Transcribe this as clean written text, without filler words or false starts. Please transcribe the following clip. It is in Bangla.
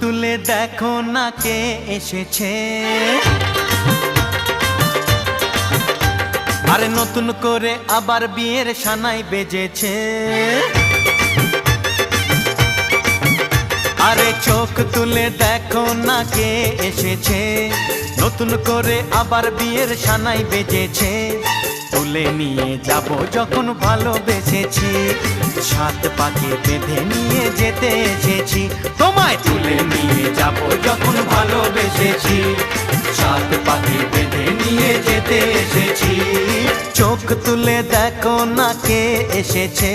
তুলে দেখো না কে এসেছে, আরে নতুন করে আবার বিয়ের সানাই বেজেছে। আরে চোখ তুলে দেখো না কে এসেছে, নতুন করে আবার বিয়ের সানাই বেজেছে। তুলে নিয়ে যাব যখন ভালোবেসেছি, সাত পাকে বেঁধে নিয়ে যেতে এসেছি। তোমায় তুলে নিয়ে যাব যখন ভালোবেসেছি, সাত পাকে বেঁধে নিয়ে যেতে এসেছি। চোখ তুলে দেখো না কে এসেছে।